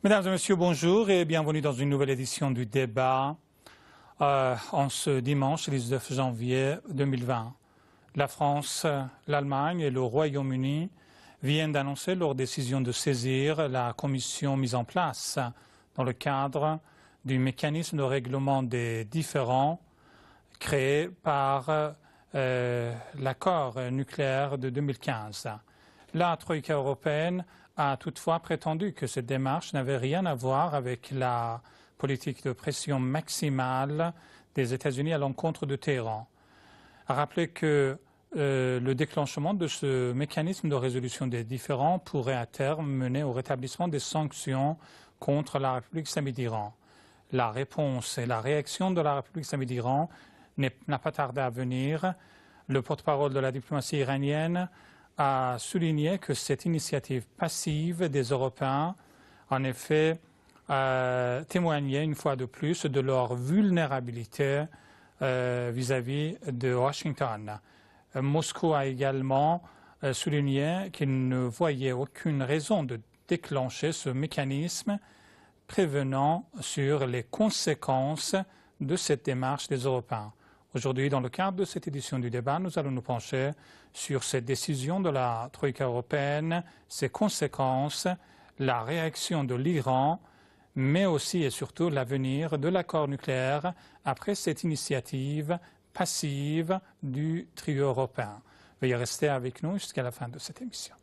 Mesdames et messieurs, bonjour et bienvenue dans une nouvelle édition du débat en ce dimanche 19 janvier 2020. La France, l'Allemagne et le Royaume-Uni viennent d'annoncer leur décision de saisir la commission mise en place dans le cadre du mécanisme de règlement des différends créé par l'accord nucléaire de 2015. La Troïka européenne a toutefois prétendu que cette démarche n'avait rien à voir avec la politique de pression maximale des États-Unis à l'encontre de Téhéran. A rappelé que le déclenchement de ce mécanisme de résolution des différends pourrait à terme mener au rétablissement des sanctions contre la République islamique d'Iran. La réponse et la réaction de la République islamique d'Iran n'a pas tardé à venir. Le porte-parole de la diplomatie iranienne a souligné que cette initiative passive des Européens, en effet, témoignait une fois de plus de leur vulnérabilité vis-à-vis de Washington. Moscou a également souligné qu'il ne voyait aucune raison de déclencher ce mécanisme prévenant sur les conséquences de cette démarche des Européens. Aujourd'hui, dans le cadre de cette édition du débat, nous allons nous pencher sur cette décision de la Troïka européenne, ses conséquences, la réaction de l'Iran, mais aussi et surtout l'avenir de l'accord nucléaire après cette initiative passive du trio européen. Veuillez rester avec nous jusqu'à la fin de cette émission.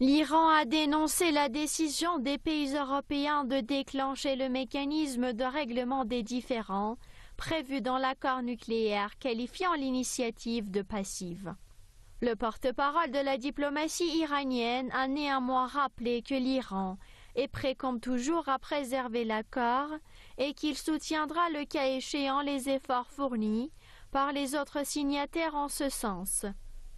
L'Iran a dénoncé la décision des pays européens de déclencher le mécanisme de règlement des différends prévu dans l'accord nucléaire, qualifiant l'initiative de passive. Le porte-parole de la diplomatie iranienne a néanmoins rappelé que l'Iran est prêt comme toujours à préserver l'accord et qu'il soutiendra le cas échéant les efforts fournis par les autres signataires en ce sens.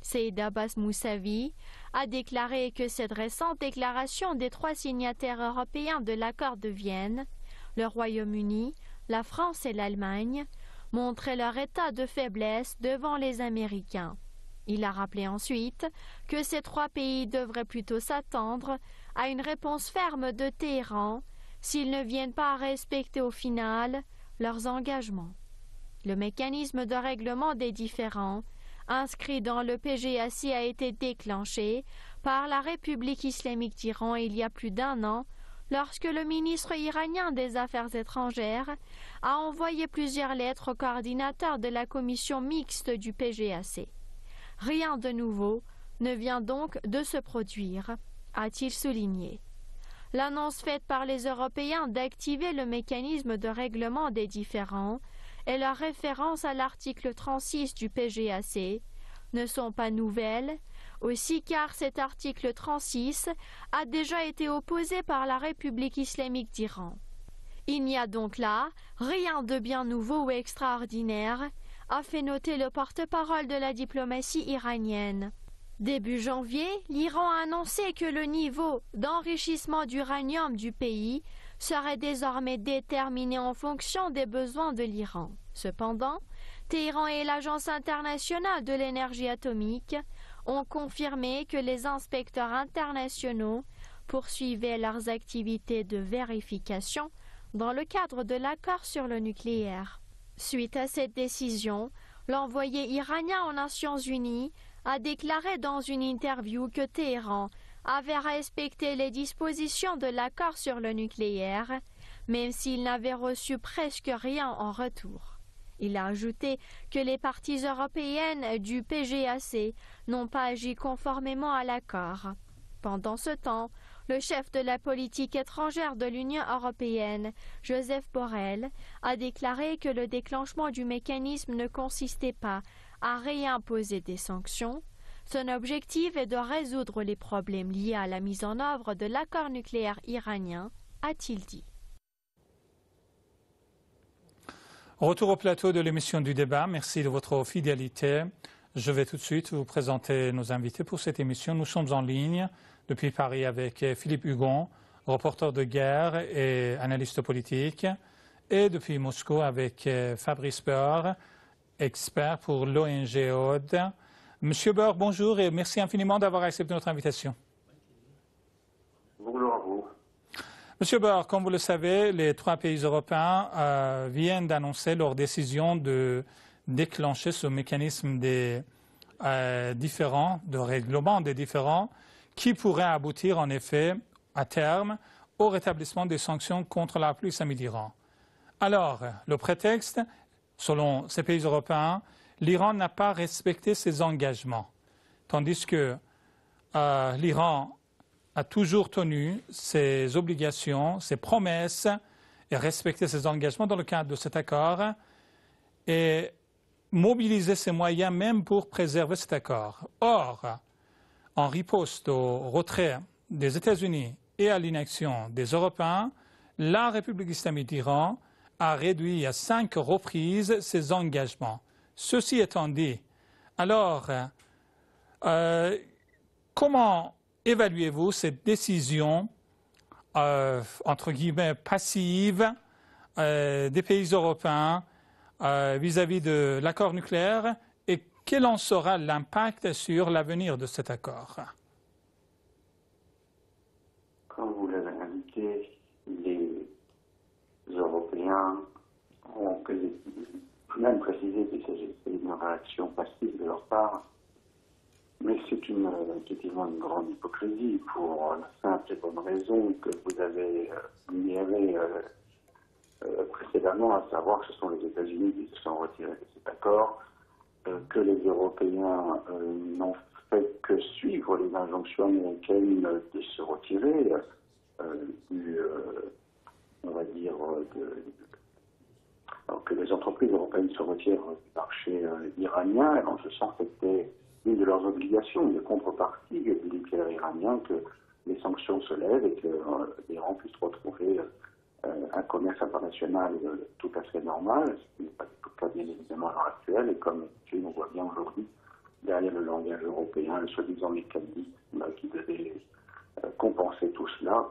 Saïd Abbas Moussavi a déclaré que cette récente déclaration des trois signataires européens de l'accord de Vienne, le Royaume-Uni, la France et l'Allemagne, montraient leur état de faiblesse devant les Américains. Il a rappelé ensuite que ces trois pays devraient plutôt s'attendre à une réponse ferme de Téhéran s'ils ne viennent pas à respecter au final leurs engagements. Le mécanisme de règlement des différends inscrit dans le PGAC a été déclenché par la République islamique d'Iran il y a plus d'un an, lorsque le ministre iranien des Affaires étrangères a envoyé plusieurs lettres au coordinateur de la commission mixte du PGAC. Rien de nouveau ne vient donc de se produire, a-t-il souligné. L'annonce faite par les Européens d'activer le mécanisme de règlement des différends et leur référence à l'article 36 du PGAC ne sont pas nouvelles, aussi car cet article 36 a déjà été opposé par la République islamique d'Iran. Il n'y a donc là rien de bien nouveau ou extraordinaire, a fait noter le porte-parole de la diplomatie iranienne. Début janvier, l'Iran a annoncé que le niveau d'enrichissement d'uranium du pays serait désormais déterminé en fonction des besoins de l'Iran. Cependant, Téhéran et l'Agence internationale de l'énergie atomique ont confirmé que les inspecteurs internationaux poursuivaient leurs activités de vérification dans le cadre de l'accord sur le nucléaire. Suite à cette décision, l'envoyé iranien aux Nations Unies a déclaré dans une interview que Téhéran avait respecté les dispositions de l'accord sur le nucléaire, même s'il n'avait reçu presque rien en retour. Il a ajouté que les parties européennes du PGAC n'ont pas agi conformément à l'accord. Pendant ce temps, le chef de la politique étrangère de l'Union européenne, Joseph Borrell, a déclaré que le déclenchement du mécanisme ne consistait pas à réimposer des sanctions. Son objectif est de résoudre les problèmes liés à la mise en œuvre de l'accord nucléaire iranien, a-t-il dit. Retour au plateau de l'émission du débat. Merci de votre fidélité. Je vais tout de suite vous présenter nos invités pour cette émission. Nous sommes en ligne depuis Paris avec Philippe Hugon, reporter de guerre et analyste politique, et depuis Moscou avec Fabrice Beur, expert pour l'ONG Aude. Monsieur Beur, bonjour et merci infiniment d'avoir accepté notre invitation. Bonjour à vous. Monsieur Barr, comme vous le savez, les 3 pays européens viennent d'annoncer leur décision de déclencher ce mécanisme des différends, de règlement des différends, qui pourrait aboutir en effet à terme au rétablissement des sanctions contre la République islamique d'Iran. Alors, le prétexte, selon ces pays européens, l'Iran n'a pas respecté ses engagements, tandis que l'Iran a toujours tenu ses obligations, ses promesses et respecté ses engagements dans le cadre de cet accord et mobilisé ses moyens même pour préserver cet accord. Or, en riposte au retrait des États-Unis et à l'inaction des Européens, la République islamique d'Iran a réduit à 5 reprises ses engagements. Ceci étant dit, alors, comment évaluez-vous cette décision, entre guillemets, passive des pays européens vis-à-vis de l'accord nucléaire et quel en sera l'impact sur l'avenir de cet accord? Comme vous l'avez indiqué, les Européens ont même précisé qu'il s'agissait d'une réaction passive de leur part. Mais c'est effectivement une grande hypocrisie pour la simple et bonne raison que vous avez ignoré précédemment, à savoir que ce sont les États-Unis qui se sont retirés de cet accord, que les Européens n'ont fait que suivre les injonctions américaines de se retirer on va dire, que les entreprises européennes se retirent du marché iranien. Et en ce sens, c'était une de leurs obligations, de contrepartie du nucléaire iranien, que les sanctions se lèvent et que l'Iran puisse retrouver un commerce international tout à fait normal, ce qui n'est pas le cas bien évidemment à l'heure actuelle. Et comme on voit bien aujourd'hui, derrière le langage européen, le soi-disant mécanisme qui devait compenser tout cela,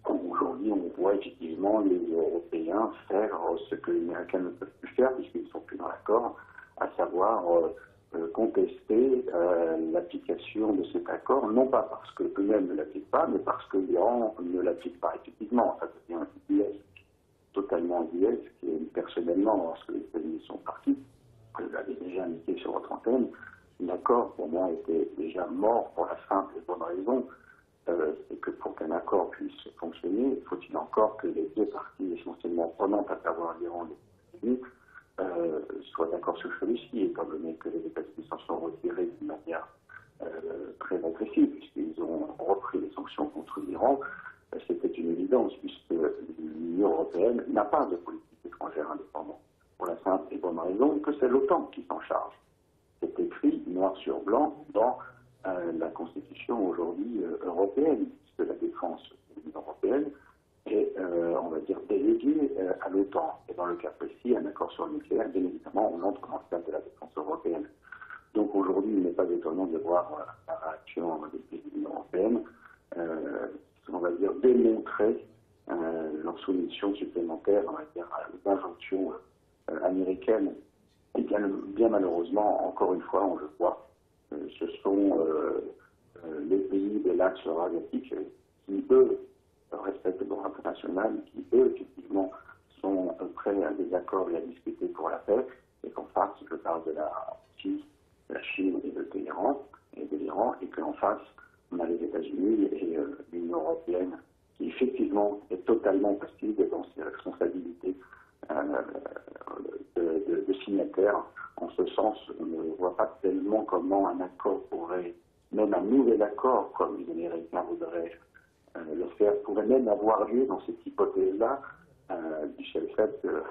aujourd'hui on voit effectivement les Européens faire ce que les Américains ne peuvent plus faire puisqu'ils ne sont plus dans l'accord, à savoir contester l'application de cet accord, non pas parce qu'eux-mêmes ne l'appliquent pas, mais parce que l'Iran ne l'applique pas effectivement. Ça devient un IS, totalement IS, qui est personnellement, lorsque les États-Unis sont partis, je l'avais déjà indiqué sur votre antenne, l'accord pour moi était déjà mort pour la simple et bonne raison, c'est que pour qu'un accord puisse fonctionner, faut-il encore que les deux parties essentiellement prenantes, à savoir l'Iran et les États-Unis, soient d'accord sur celui-ci, étant donné que les États-Unis s'en sont retirés d'une manière très agressive, puisqu'ils ont repris les sanctions contre l'Iran. C'était une évidence, puisque l'Union européenne n'a pas de politique étrangère indépendante, pour la simple et bonne raison que c'est l'OTAN qui s'en charge. C'est écrit noir sur blanc dans la Constitution aujourd'hui européenne, puisque la défense de l'Union européenne est, on va dire, déléguée à l'OTAN. Et dans le cas précis, un accord sur le nucléaire, bien évidemment, on entre dans le cadre de la défense européenne. Donc aujourd'hui, il n'est pas étonnant de voir la réaction des pays de l'Union européenne, on va dire, démontrer leur soumission supplémentaire, on va dire, à l'injonction américaine. Et bien malheureusement, encore une fois, on le voit, ce sont les pays de l'axe eurasiatique qui, eux, respectent le droit international, qui, eux, effectivement, sont prêts à des accords et à discuter pour la paix, et qu'en face, je parle de la Russie, de la Chine et de Téhéran, et de l'Iran, et qu'en face, on a les États-Unis et l'Union européenne, qui effectivement est totalement passive dans ses responsabilités de signataire. En ce sens, on ne voit pas tellement comment un accord pourrait, même un nouvel accord, comme les Américains voudraient le faire, pourrait même avoir lieu dans cette hypothèse-là, du seul fait que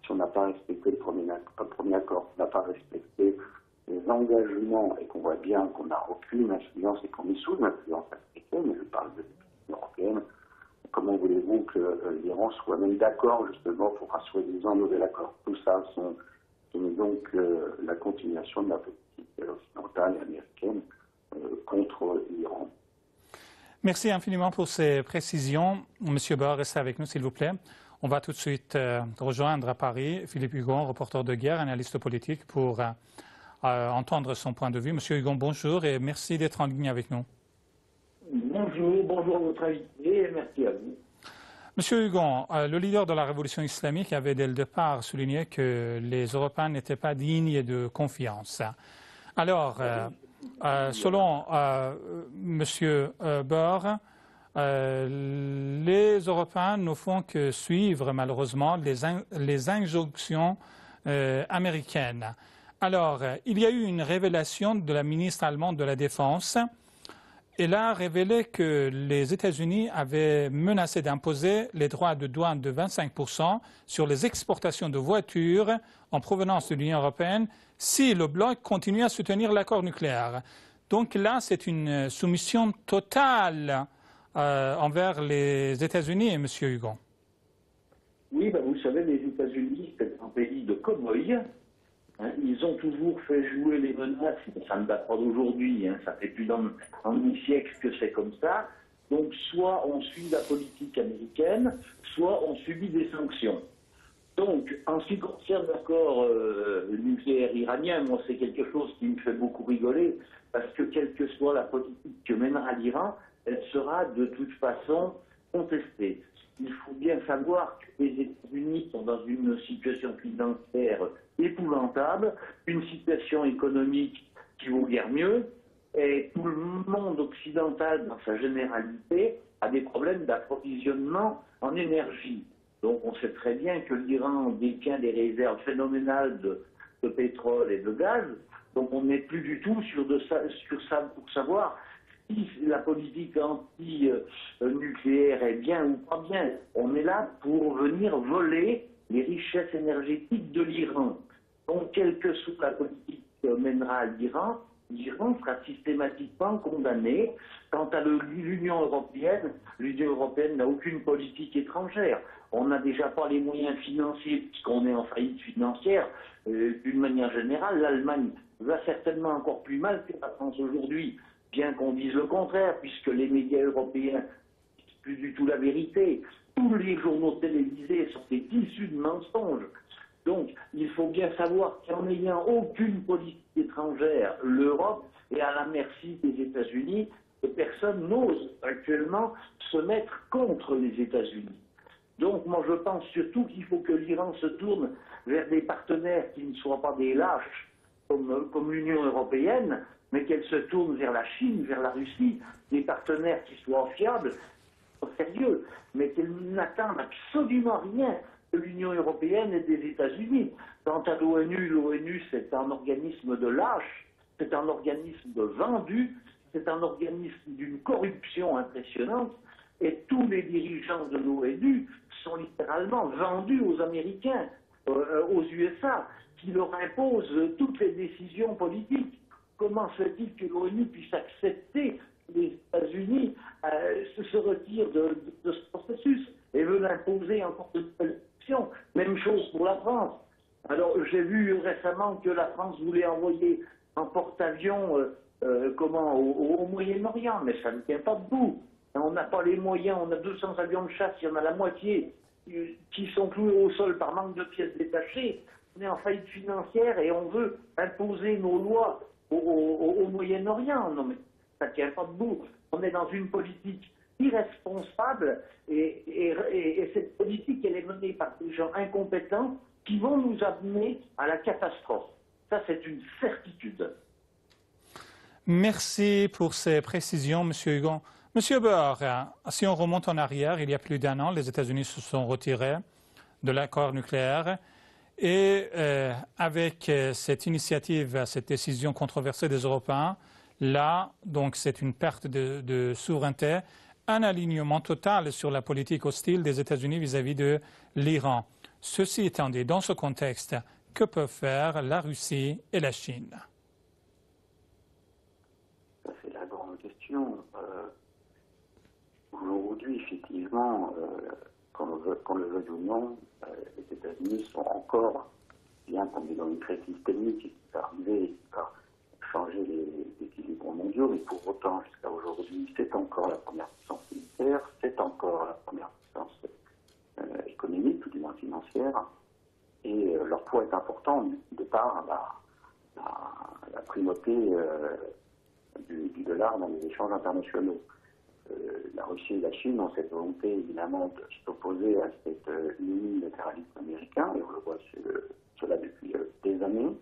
si on n'a pas respecté le premier accord, on n'a pas respecté les engagements et qu'on voit bien qu'on n'a aucune influence et qu'on est sous l'influence américaine, je parle de l'Union européenne, comment voulez-vous que l'Iran soit même d'accord justement pour un soi-disant nouvel accord? Tout ça sont donc la continuation de la politique occidentale et américaine contre l'Iran. Merci infiniment pour ces précisions. Monsieur Barr, restez avec nous s'il vous plaît. On va tout de suite rejoindre à Paris Philippe Hugon, reporter de guerre, analyste politique, pour entendre son point de vue. Monsieur Hugon, bonjour et merci d'être en ligne avec nous. Bonjour à votre invité et merci à vous. Monsieur Hugon, le leader de la révolution islamique avait dès le départ souligné que les Européens n'étaient pas dignes de confiance. Alors, selon Monsieur Bohr, les Européens ne font que suivre malheureusement les injonctions américaines. Alors, il y a eu une révélation de la ministre allemande de la Défense. Elle a révélé que les États-Unis avaient menacé d'imposer les droits de douane de 25% sur les exportations de voitures en provenance de l'Union européenne si le bloc continue à soutenir l'accord nucléaire. Donc là, c'est une soumission totale envers les États-Unis et M. Hugon. Oui, vous savez, les États-Unis, c'est un pays de cow-boys. Ils ont toujours fait jouer les menaces, ça ne date pas d'aujourd'hui, ça fait plus d'un demi-siècle que c'est comme ça. Donc soit on suit la politique américaine, soit on subit des sanctions. Donc en ce qui concerne l'accord nucléaire iranien, moi c'est quelque chose qui me fait beaucoup rigoler, parce que quelle que soit la politique que mènera l'Iran, elle sera de toute façon contestée. Il faut bien savoir que les États-Unis sont dans une situation financière épouvantable, une situation économique qui vaut guère mieux, et tout le monde occidental, dans sa généralité, a des problèmes d'approvisionnement en énergie. Donc on sait très bien que l'Iran détient des réserves phénoménales de pétrole et de gaz, donc on n'est plus du tout sur ça pour savoir si la politique anti-nucléaire est bien ou pas bien. On est là pour venir voler les richesses énergétiques de l'Iran. Donc, quelle que soit la politique que mènera l'Iran, l'Iran sera systématiquement condamné. Quant à l'Union européenne n'a aucune politique étrangère. On n'a déjà pas les moyens financiers, puisqu'on est en faillite financière. D'une manière générale, l'Allemagne va certainement encore plus mal que la France aujourd'hui. Bien qu'on dise le contraire, puisque les médias européens ne disent plus du tout la vérité. Tous les journaux télévisés sont des tissus de mensonges. Donc, il faut bien savoir qu'en n'ayant aucune politique étrangère, l'Europe est à la merci des États-Unis et personne n'ose actuellement se mettre contre les États-Unis. Donc, moi, je pense surtout qu'il faut que l'Iran se tourne vers des partenaires qui ne soient pas des lâches comme l'Union européenne, mais qu'elle se tourne vers la Chine, vers la Russie, des partenaires qui soient fiables, sérieux, mais qu'elle n'attende absolument rien de l'Union européenne et des États-Unis. Quant à l'ONU, c'est un organisme de lâches, c'est un organisme de vendus, c'est un organisme d'une corruption impressionnante, et tous les dirigeants de l'ONU sont littéralement vendus aux Américains, aux USA, qui leur imposent toutes les décisions politiques. Comment se fait-il que l'ONU puisse accepter que les États-Unis se retirent de ce processus et veulent imposer encore de nouvelles actions? Même chose pour la France. Alors j'ai vu récemment que la France voulait envoyer un porte-avions au Moyen-Orient, mais ça ne tient pas debout. On n'a pas les moyens, on a 200 avions de chasse, il y en a la moitié qui sont cloués au sol par manque de pièces détachées. On est en faillite financière et on veut imposer nos lois au Moyen-Orient. Non mais ça ne tient pas debout. On est dans une politique irresponsable et cette politique, elle est menée par des gens incompétents qui vont nous amener à la catastrophe. Ça, c'est une certitude. Merci pour ces précisions, M. Hugon. M. Bohr, si on remonte en arrière, il y a plus d'1 an, les États-Unis se sont retirés de l'accord nucléaire. Et avec cette initiative, cette décision controversée des Européens, là, donc c'est une perte de souveraineté, un alignement total sur la politique hostile des États-Unis vis-à-vis de l'Iran. Ceci étant dit, dans ce contexte, que peuvent faire la Russie et la Chine? Ça, c'est la grande question. Aujourd'hui, effectivement, qu'on le veuille ou non, les États-Unis sont encore, bien qu'on est dans une crise systémique qui va arriver, qui va changer les équilibres mondiaux, mais pour autant, jusqu'à aujourd'hui, c'est encore la première puissance militaire, c'est encore la première puissance économique, ou du moins financière, et leur poids est important de par la primauté du dollar dans les échanges internationaux. la Russie et la Chine ont cette volonté évidemment de s'opposer à cet unilatéralisme américain, et on le voit cela depuis des années,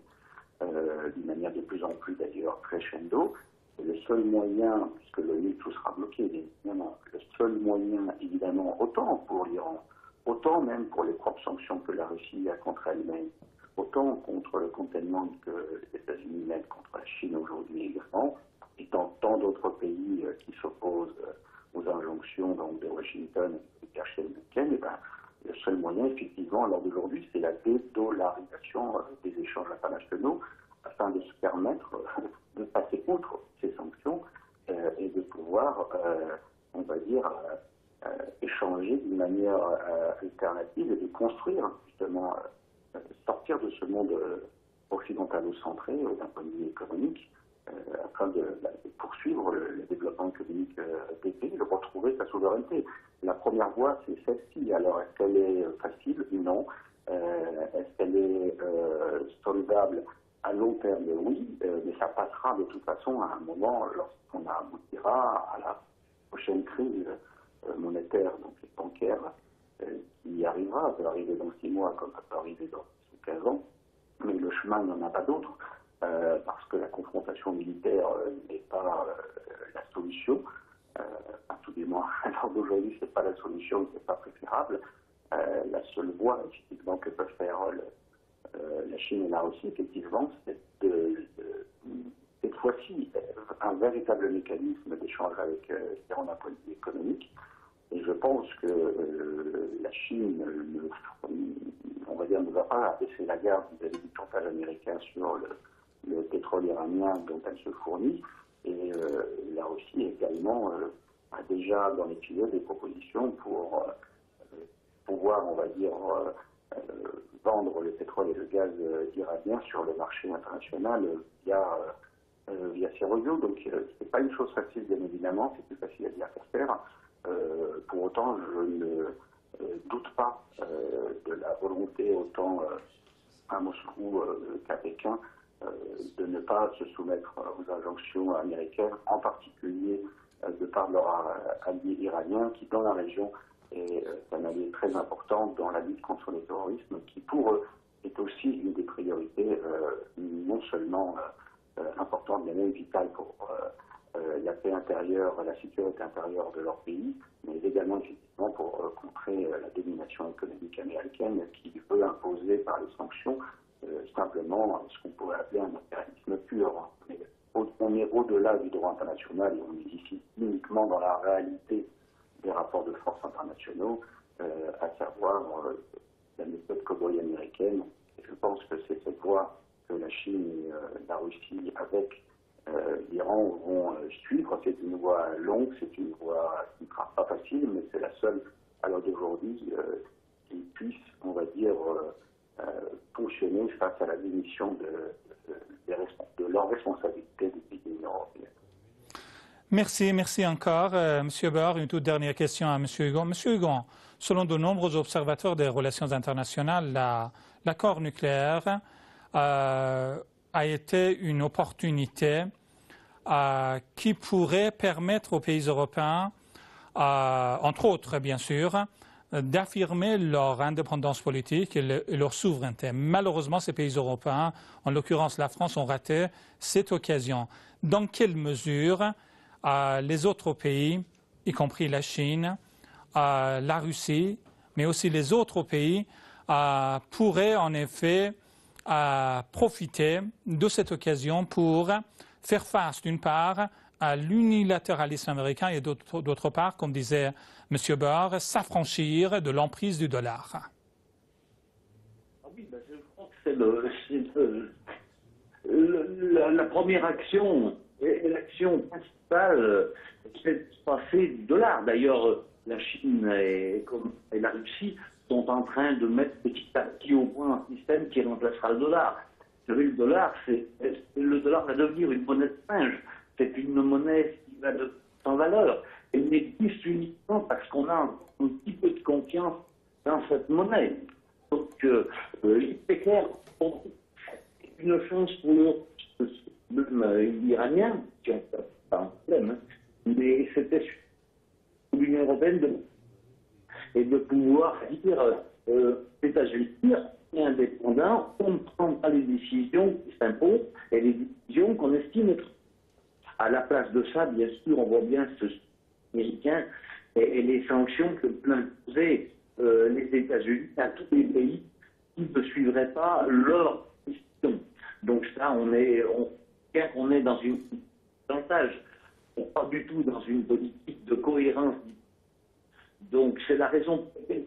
d'une manière de plus en plus d'ailleurs crescendo. Et le seul moyen, puisque l'ONU tout sera bloqué évidemment, le seul moyen évidemment autant pour l'Iran, autant même pour les propres sanctions que la Russie a contre elle-même, autant contre le containment que les États-Unis mettent contre la Chine aujourd'hui également, et dans tant d'autres pays qui s'opposent aux injonctions donc, de Washington et de Washington, eh ben, le seul moyen, effectivement, à l'heure d'aujourd'hui, c'est la dédollarisation des échanges internationaux afin de se permettre de passer outre ces sanctions et de pouvoir, on va dire, échanger d'une manière alternative et de construire, justement, sortir de ce monde occidentalo-centré d'un point de vue économique afin de poursuivre le développement économique des pays, de retrouver sa souveraineté. La première voie, c'est celle-ci. Alors, est-ce qu'elle est facile? Non. Est-ce qu'elle est solvable à long terme? Oui, mais ça passera de toute façon à un moment lorsqu'on aboutira à la prochaine crise monétaire, donc bancaire, qui arrivera. Ça peut arriver dans 6 mois comme ça peut arriver dans 15 ans, mais le chemin, il n'y en a pas d'autre. Parce que la confrontation militaire n'est pas la solution. Tout du moins, à l'heure d'aujourd'hui, ce n'est pas la solution, ce n'est pas préférable. La seule voie, effectivement, que peuvent faire la Chine et la Russie, effectivement, c'est cette fois-ci un véritable mécanisme d'échange avec l'Iran d'un point de vue économique. Et je pense que la Chine, on va dire, ne va pas baisser la garde vis-à-vis du chantage américain sur le pétrole iranien dont elle se fournit. Et la Russie également a déjà dans les tuyaux des propositions pour pouvoir, on va dire, vendre le pétrole et le gaz iranien sur le marché international via ces réseaux. Donc c'est pas une chose facile, bien évidemment, c'est plus facile à dire qu'à faire. Pour autant, je ne doute pas de la volonté autant à Moscou qu'à Pékin de ne pas se soumettre aux injonctions américaines, en particulier de par leur allié iranien, qui dans la région est un allié très important dans la lutte contre le terrorisme, qui pour eux est aussi une des priorités non seulement importante, mais même vitale pour la paix intérieure, la sécurité intérieure de leur pays, mais également effectivement pour contrer la domination économique américaine qui veut imposer par les sanctions simplement ce qu'on pourrait appeler un impérialisme pur. Mais on est au-delà du droit international et on est ici uniquement dans la réalité des rapports de force internationaux, à savoir la méthode cow-boy américaine. Et je pense que c'est cette voie que la Chine et la Russie, avec l'Iran, vont suivre. C'est une voie longue, c'est une voie qui ne sera pas facile, mais c'est la seule, à l'heure d'aujourd'hui, qui puisse, on va dire, fonctionner face à la démission de leurs responsabilités des pays de l'Union européenne. Merci encore. Monsieur Barr, une toute dernière question à Monsieur Hugon. Monsieur Hugon, selon de nombreux observateurs des relations internationales, l'accord nucléaire a été une opportunité qui pourrait permettre aux pays européens, entre autres bien sûr, d'affirmer leur indépendance politique et leur souveraineté. Malheureusement, ces pays européens, en l'occurrence la France, ont raté cette occasion. Dans quelle mesure les autres pays, y compris la Chine, la Russie, mais aussi les autres pays, pourraient en effet profiter de cette occasion pour faire face, d'une part, à l'unilatéralisme américain et d'autre part, comme disait M. Barr, s'affranchir de l'emprise du dollar. Ah oui, ben je crois que c'est la première action et l'action principale, c'est de passer du dollar. D'ailleurs, la Chine et la Russie sont en train de mettre petit à petit au point un système qui remplacera le dollar. Vous savez, le dollar va devenir une monnaie de singe. C'est une monnaie qui va sans valeur. Elle n'existe uniquement parce qu'on a un petit peu de confiance dans cette monnaie. Donc, il est clair, une chance pour le iranien, qui n'a pas un problème, hein, mais c'était pour l'Union européenne et de pouvoir dire les États-Unis est indépendant, on ne prend pas les décisions qui s'imposent et les décisions qu'on estime être. À la place de ça, bien sûr, on voit bien ce américain et les sanctions que peuvent imposer les États-Unis à tous les pays qui ne suivraient pas leur décision. Donc ça, on est dans une avantage, pas du tout dans une politique de cohérence. Donc c'est la raison pour laquelle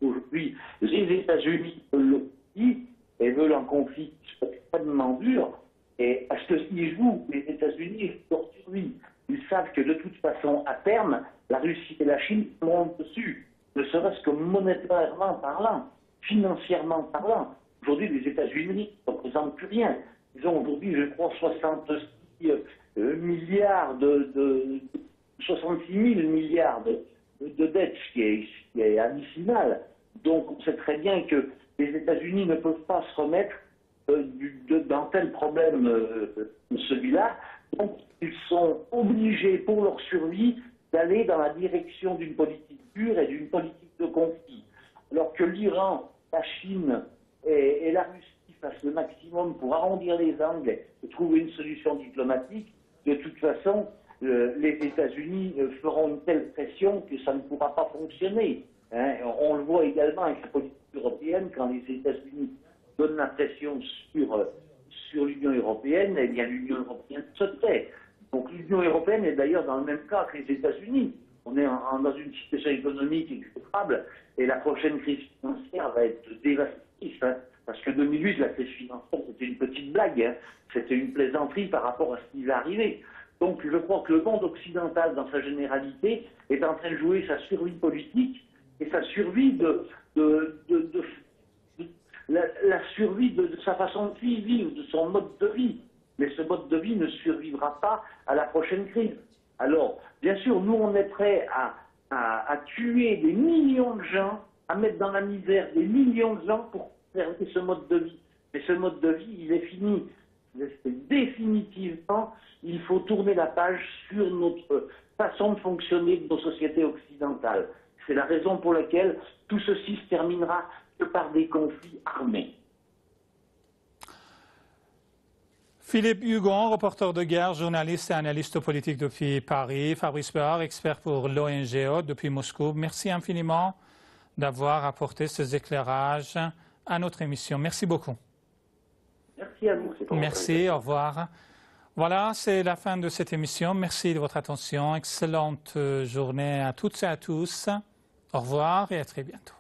aujourd'hui les États-Unis le disent et veulent un conflit extrêmement dur. Et parce qu'ils jouent, les États-Unis jouent sur lui. Ils savent que de toute façon, à terme, la Russie et la Chine montent dessus, ne serait-ce que monétairement parlant, financièrement parlant. Aujourd'hui, les États-Unis ne représentent plus rien. Ils ont aujourd'hui, je crois, 66 milliards 66 000 milliards de dettes, ce qui est hallucinant. Donc, on sait très bien que les États-Unis ne peuvent pas se remettre d'un tel problème celui-là. Donc, ils sont obligés, pour leur survie, d'aller dans la direction d'une politique dure et d'une politique de conflit. Alors que l'Iran, la Chine et la Russie fassent le maximum pour arrondir les angles et trouver une solution diplomatique, de toute façon, les États-Unis feront une telle pression que ça ne pourra pas fonctionner. Hein. On le voit également avec la politique européenne, quand les États-Unis donnent la pression sur l'Union européenne, eh bien l'Union européenne se tait. Donc l'Union européenne est d'ailleurs dans le même cas que les États-Unis. On est dans une situation économique exécrable et la prochaine crise financière va être dévastatrice. Hein, parce que 2008, la crise financière, c'était une petite blague. Hein, c'était une plaisanterie par rapport à ce qui va arriver. Donc je crois que le monde occidental, dans sa généralité, est en train de jouer sa survie politique et sa survie la survie de sa façon de vivre, de son mode de vie. Mais ce mode de vie ne survivra pas à la prochaine crise. Alors, bien sûr, nous, on est prêts à tuer des millions de gens, à mettre dans la misère des millions de gens pour conserver ce mode de vie. Mais ce mode de vie, il est fini. Définitivement, il faut tourner la page sur notre façon de fonctionner de nos sociétés occidentales. C'est la raison pour laquelle tout ceci se terminera que par des conflits armés. Philippe Hugon, reporter de guerre, journaliste et analyste politique depuis Paris. Fabrice Behar, expert pour l'ONGO depuis Moscou. Merci infiniment d'avoir apporté ces éclairages à notre émission. Merci beaucoup. Merci à vous. Merci, au revoir. Voilà, c'est la fin de cette émission. Merci de votre attention. Excellente journée à toutes et à tous. Au revoir et à très bientôt.